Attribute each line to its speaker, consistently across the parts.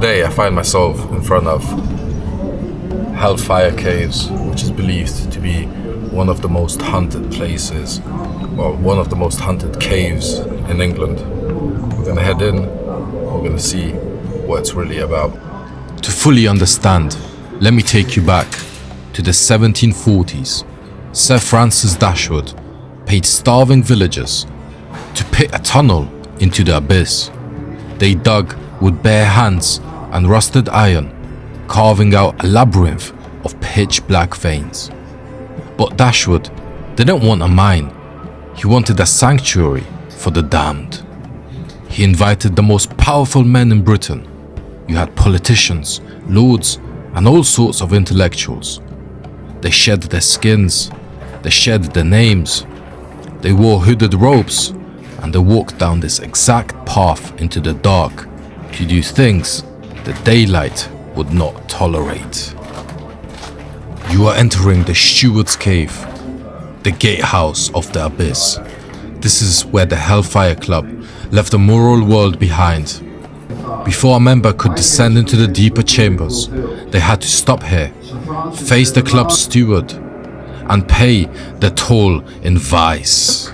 Speaker 1: today I find myself in front of Hellfire Caves, which is believed to be one of the most haunted places, well, one of the most haunted caves in England. We're gonna head in, we're gonna see what it's really about. To fully understand, let me take you back to the 1740s. Sir Francis Dashwood paid starving villagers to pit a tunnel into the abyss. They dug with bare hands and rusted iron, carving out a labyrinth of pitch black veins. But Dashwood didn't want a mine, he wanted a sanctuary for the damned. He invited the most powerful men in Britain. You had politicians, lords, and all sorts of intellectuals. They shed their skins, they shed their names, they wore hooded robes, and they walked down this exact path into the dark to do things the daylight would not tolerate. You are entering the Steward's Cave, the gatehouse of the abyss. This is where the Hellfire Club left the moral world behind. Before a member could descend into the deeper chambers, they had to stop here, face the club's steward, and pay the toll in vice.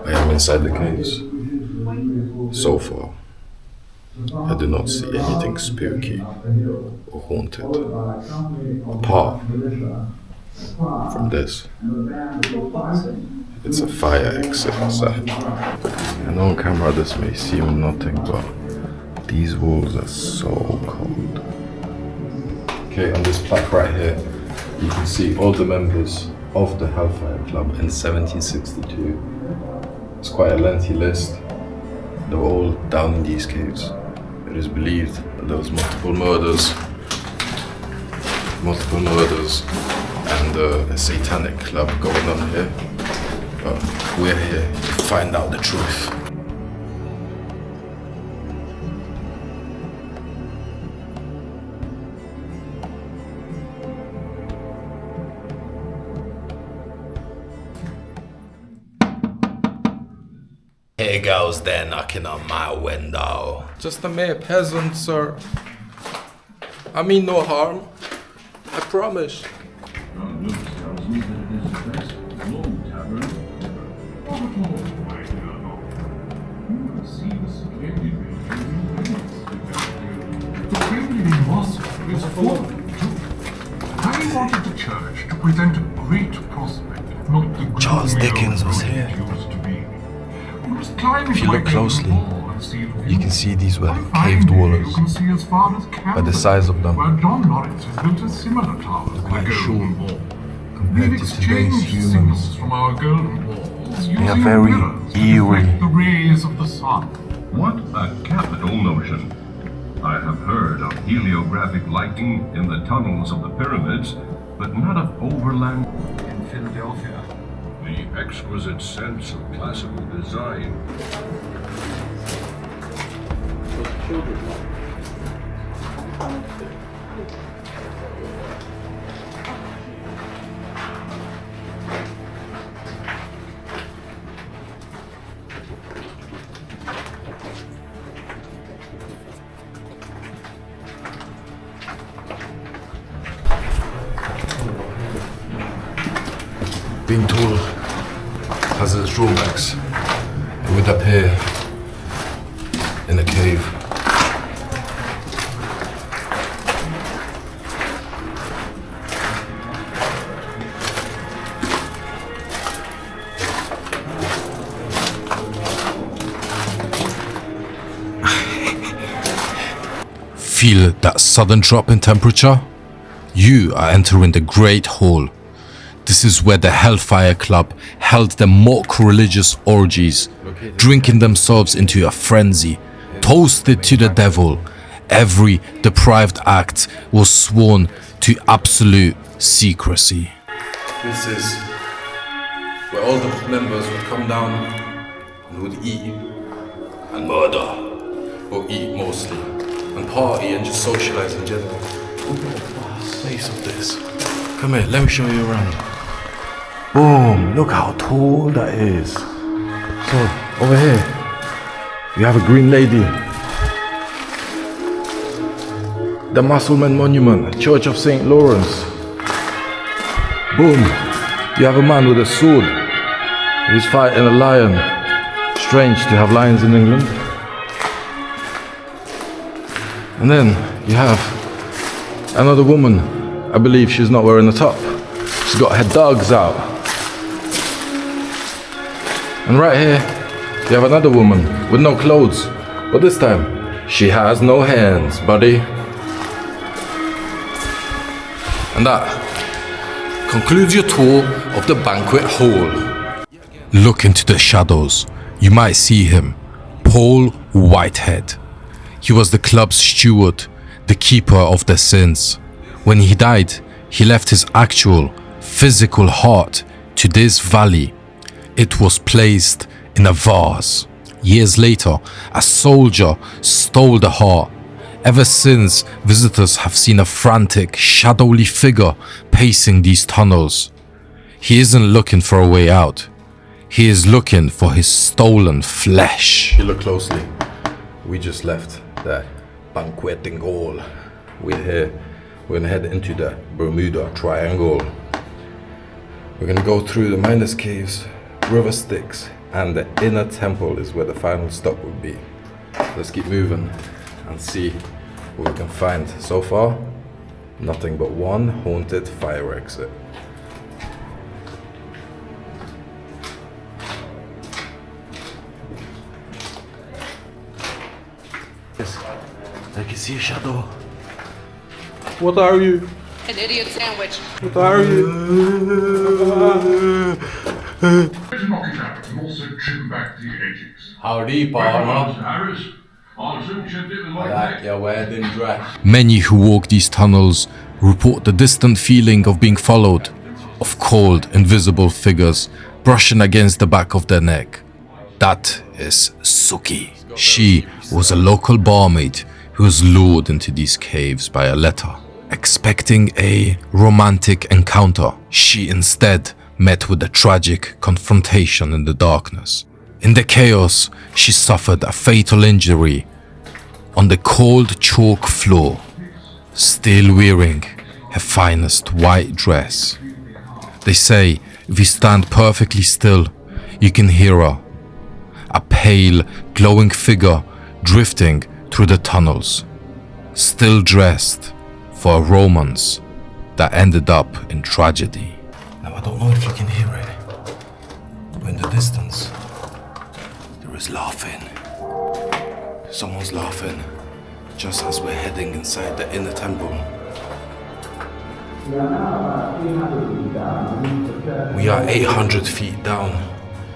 Speaker 1: I am inside the caves. So far, I do not see anything spooky or haunted, apart from this. It's a fire exit. I know on camera this may seem nothing, but these walls are so cold. Okay, on this plaque right here, you can see all the members of the Hellfire Club in 1762. It's quite a lengthy list. They were all down in these caves. It is believed that there was multiple murders, and a satanic club going on here. But we're here to find out the truth. Here goes there knocking on my window.
Speaker 2: Just a mere peasant, sir. I mean no harm. I promise.
Speaker 3: I wanted the church to present a great prospect, not the
Speaker 1: Charles Dickens was here. If you look closely, you can see these were caved walls. By the size of them, they're quite short compared to today's humans. They are very eerie.
Speaker 3: The rays of the sun.
Speaker 4: What a capital notion. I have heard of heliographic lighting in the tunnels of the pyramids, but not of overland
Speaker 3: In Philadelphia.
Speaker 4: the exquisite sense of classical design.
Speaker 1: Being tall has its drawbacks. It would appear in a cave. Feel that sudden drop in temperature? You are entering the Great Hall. This is where the Hellfire Club held their mock religious orgies, drinking themselves into a frenzy, toasted to the devil. Every deprived act was sworn to absolute secrecy. This is where all the members would come down and would eat and murder, or eat mostly, and party and just socialize in general. Look at the vast space of this. Come here, let me show you around. Boom! Look how tall that is. So, over here, we have a green lady. The Musselman Monument, Church of St. Lawrence. Boom! You have a man with a sword. He's fighting a lion. Strange to have lions in England. And then you have another woman. I believe she's not wearing a top. She's got her dogs out. And right here, you have another woman with no clothes. But this time, she has no hands, buddy. And that concludes your tour of the banquet hall. Look into the shadows. You might see him, Paul Whitehead. He was the club's steward, the keeper of their sins. When he died, he left his actual, physical heart to this valley. It was placed in a vase. Years later, a soldier stole the heart. Ever since, visitors have seen a frantic, shadowy figure pacing these tunnels. He isn't looking for a way out. He is looking for his stolen flesh. If you look closely, we just left the banqueting hall. We're here. We're gonna head into the Bermuda Triangle. We're gonna go through the Miners Caves, River Styx, and the inner temple is where the final stop would be. Let's keep moving and see what we can find. So far, nothing but one haunted fire exit. Yes, I can see a shadow.
Speaker 2: What are you?
Speaker 5: An idiot sandwich.
Speaker 2: What are you?
Speaker 3: Better knock it out and also trim back the edges.
Speaker 1: Howdy, partner.
Speaker 3: Harris. Alison should do the
Speaker 1: I like your wedding dress.
Speaker 6: Many who walk these tunnels report the distant feeling of being followed, of cold, invisible figures brushing against the back of their neck. That is Suki. She was a local barmaid who was lured into these caves by a letter. Expecting a romantic encounter, she instead met with a tragic confrontation in the darkness. In the chaos, she suffered a fatal injury on the cold chalk floor, still wearing her finest white dress. They say if you stand perfectly still, you can hear her, a pale, glowing figure drifting through the tunnels, still dressed for a romance that ended up in tragedy.
Speaker 1: Now I don't know if you can hear it, but in the distance, there is laughing. Someone's laughing, just as we're heading inside the inner temple. We are 800 feet down,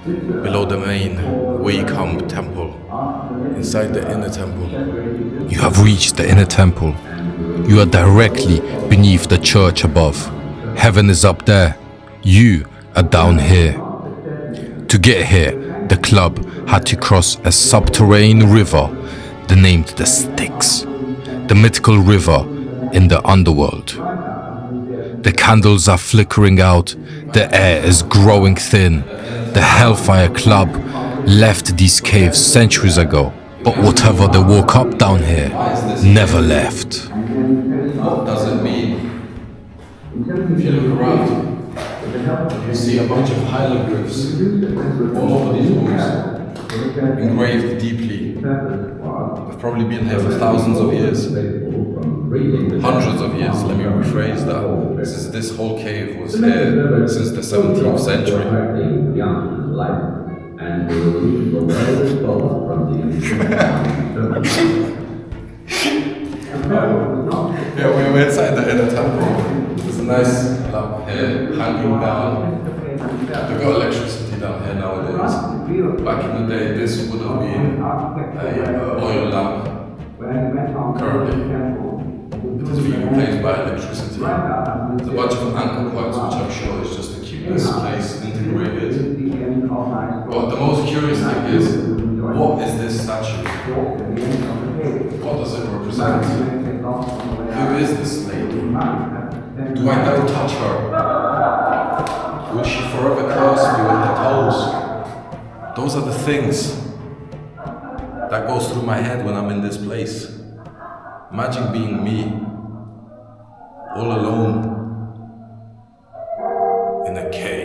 Speaker 1: below the main Wycombe temple, inside the inner temple.
Speaker 6: You have reached the inner temple. You are directly beneath the church above. Heaven is up there. You are down here. To get here, the club had to cross a subterranean river, named the Styx, the mythical river in the underworld. The candles are flickering out. The air is growing thin. The Hellfire Club left these caves centuries ago, but whatever they woke up down here never left.
Speaker 1: What does it mean? If you look around, you see a bunch of hieroglyphs all over these walls, engraved deeply. They've probably been here for thousands of years, hundreds of years. Let me rephrase that. Since this whole cave was here since the 17th century. Yeah, we were inside the inner temple. There's a nice lamp here, hanging down. We've got electricity down here nowadays. Back in the day, this would have been an oil lamp. Currently, it is being replaced by electricity. There's a bunch of anchor points, which I'm sure is just to keep this place integrated. But the most curious thing is, what is this statue? What does it represent? Who is this lady? Do I never touch her? Will she forever
Speaker 2: Those are the things that goes through my head when I'm in this place. Imagine being me, all alone in a cave.